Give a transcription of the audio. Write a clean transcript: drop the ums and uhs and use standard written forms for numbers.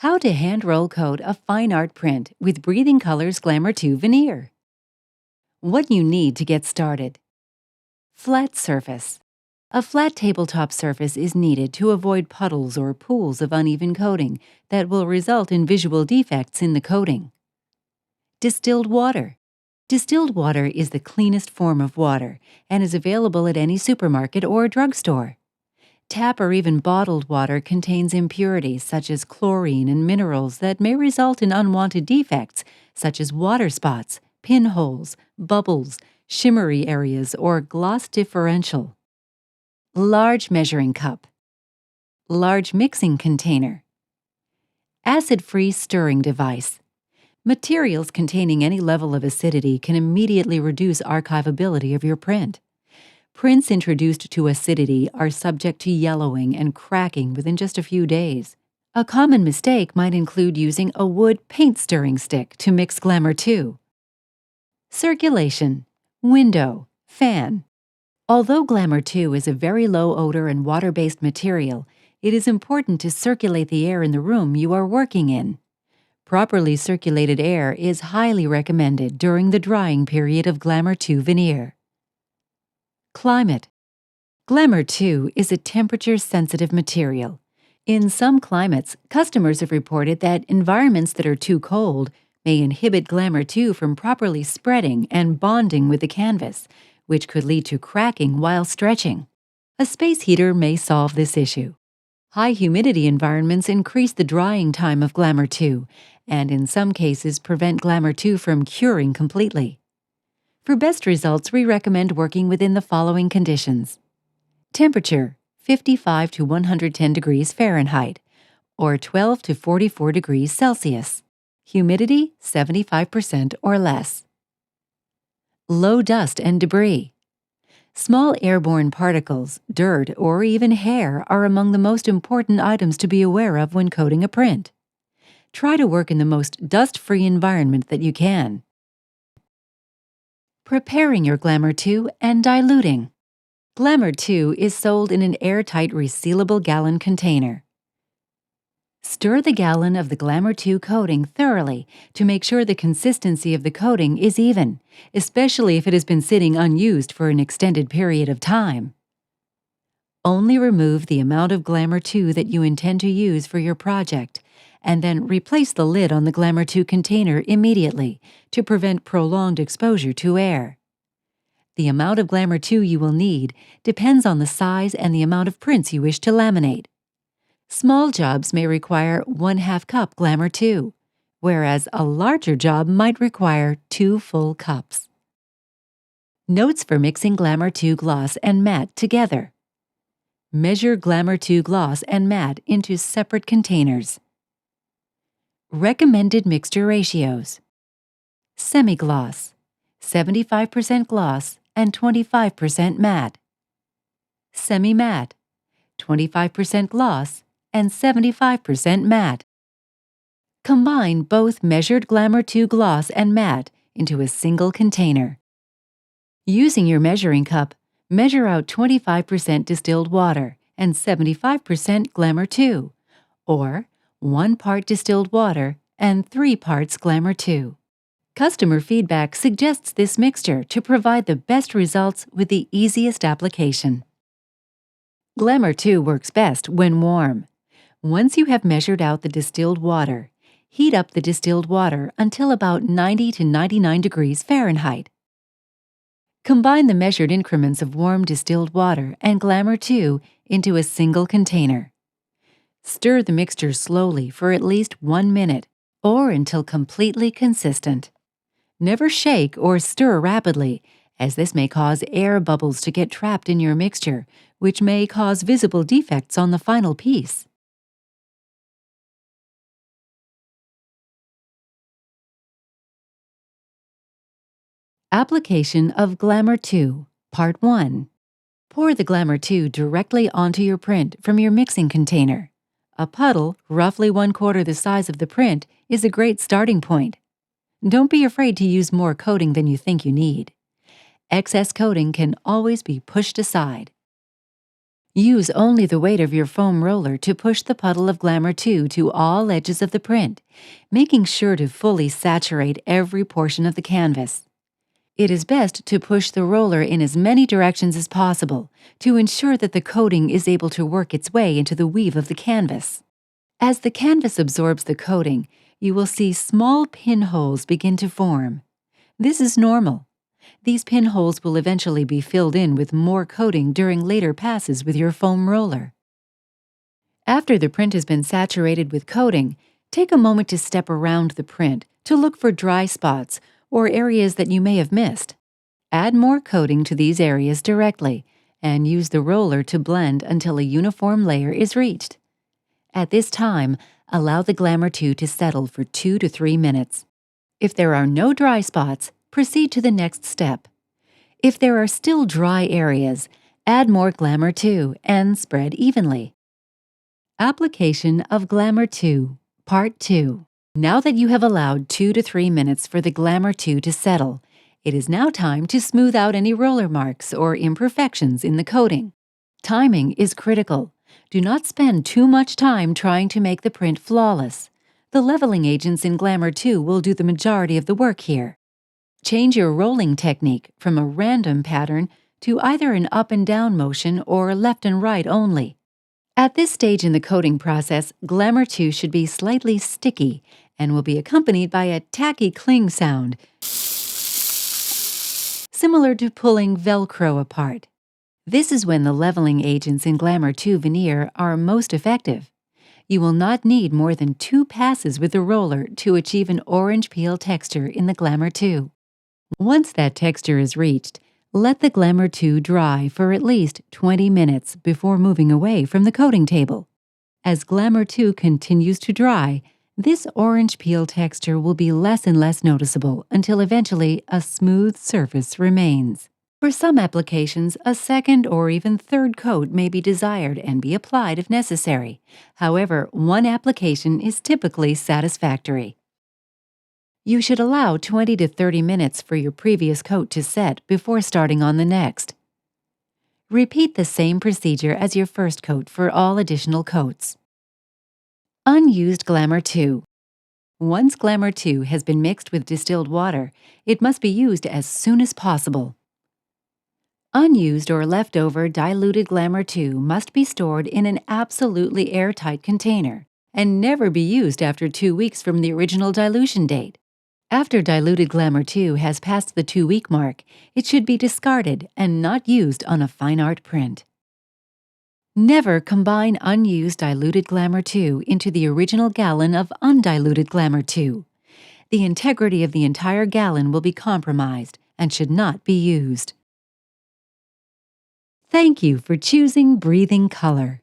How to hand roll coat a fine art print with Breathing Colors Glamour II veneer. What you need to get started. Flat surface. A flat tabletop surface is needed to avoid puddles or pools of uneven coating that will result in visual defects in the coating. Distilled water. Distilled water is the cleanest form of water and is available at any supermarket or drugstore. Tap or even bottled water contains impurities such as chlorine and minerals that may result in unwanted defects such as water spots, pinholes, bubbles, shimmery areas, or gloss differential. Large measuring cup. Large mixing container. Acid-free stirring device. Materials containing any level of acidity can immediately reduce archivability of your print. Prints introduced to acidity are subject to yellowing and cracking within just a few days. A common mistake might include using a wood paint stirring stick to mix Glamour II. Circulation, window, fan. Although Glamour II is a very low odor and water-based material, it is important to circulate the air in the room you are working in. Properly circulated air is highly recommended during the drying period of Glamour II veneer. Climate. Glamour II is a temperature-sensitive material. In some climates, customers have reported that environments that are too cold may inhibit Glamour II from properly spreading and bonding with the canvas, which could lead to cracking while stretching. A space heater may solve this issue. High humidity environments increase the drying time of Glamour II, and in some cases prevent Glamour II from curing completely. For best results, we recommend working within the following conditions. Temperature, 55 to 110 degrees Fahrenheit, or 12 to 44 degrees Celsius. Humidity, 75% or less. Low dust and debris. Small airborne particles, dirt, or even hair are among the most important items to be aware of when coating a print. Try to work in the most dust-free environment that you can. Preparing your Glamour II and diluting. Glamour II is sold in an airtight resealable gallon container. Stir the gallon of the Glamour II coating thoroughly to make sure the consistency of the coating is even, especially if it has been sitting unused for an extended period of time. Only remove the amount of Glamour II that you intend to use for your project, and then replace the lid on the Glamour II container immediately to prevent prolonged exposure to air. The amount of Glamour II you will need depends on the size and the amount of prints you wish to laminate. Small jobs may require 1/2 cup Glamour II, whereas a larger job might require 2 full cups. Notes for mixing Glamour II gloss and matte together. Measure Glamour II gloss and matte into separate containers. Recommended mixture ratios. Semi-gloss, 75% gloss and 25% matte. Semi-matte, 25% gloss and 75% matte. Combine both measured Glamour II gloss and matte into a single container. Using your measuring cup, measure out 25% distilled water and 75% Glamour II, or 1 part distilled water and 3 parts Glamour II. Customer feedback suggests this mixture to provide the best results with the easiest application. Glamour II works best when warm. Once you have measured out the distilled water, heat up the distilled water until about 90 to 99 degrees Fahrenheit. Combine the measured increments of warm distilled water and Glamour II into a single container. Stir the mixture slowly for at least 1 minute or until completely consistent. Never shake or stir rapidly, as this may cause air bubbles to get trapped in your mixture, which may cause visible defects on the final piece. Application of Glamour II, Part 1. Pour the Glamour II directly onto your print from your mixing container. A puddle, roughly 1/4 the size of the print, is a great starting point. Don't be afraid to use more coating than you think you need. Excess coating can always be pushed aside. Use only the weight of your foam roller to push the puddle of Glamour 2 to all edges of the print, making sure to fully saturate every portion of the canvas. It is best to push the roller in as many directions as possible to ensure that the coating is able to work its way into the weave of the canvas. As the canvas absorbs the coating, you will see small pinholes begin to form. This is normal. These pinholes will eventually be filled in with more coating during later passes with your foam roller. After the print has been saturated with coating, take a moment to step around the print to look for dry spots or areas that you may have missed. Add more coating to these areas directly and use the roller to blend until a uniform layer is reached. At this time, allow the Glamour 2 to settle for 2 to 3 minutes. If there are no dry spots, proceed to the next step. If there are still dry areas, add more Glamour 2 and spread evenly. Application of Glamour 2, Part 2. Now that you have allowed 2 to 3 minutes for the Glamour 2 to settle, it is now time to smooth out any roller marks or imperfections in the coating. Timing is critical. Do not spend too much time trying to make the print flawless. The leveling agents in Glamour 2 will do the majority of the work here. Change your rolling technique from a random pattern to either an up and down motion or left and right only. At this stage in the coating process, Glamour 2 should be slightly sticky and will be accompanied by a tacky cling sound, similar to pulling Velcro apart. This is when the leveling agents in Glamour 2 veneer are most effective. You will not need more than 2 passes with the roller to achieve an orange peel texture in the Glamour 2. Once that texture is reached, let the Glamour 2 dry for at least 20 minutes before moving away from the coating table. As Glamour 2 continues to dry, this orange peel texture will be less and less noticeable until eventually a smooth surface remains. For some applications, a second or even third coat may be desired and be applied if necessary. However, one application is typically satisfactory. You should allow 20 to 30 minutes for your previous coat to set before starting on the next. Repeat the same procedure as your first coat for all additional coats. Unused Glamour II. Once Glamour 2 has been mixed with distilled water, it must be used as soon as possible. Unused or leftover diluted Glamour 2 must be stored in an absolutely airtight container and never be used after 2 weeks from the original dilution date. After diluted Glamour 2 has passed the 2-week mark, it should be discarded and not used on a fine art print. Never combine unused diluted Glamour 2 into the original gallon of undiluted Glamour 2. The integrity of the entire gallon will be compromised and should not be used. Thank you for choosing Breathing Color.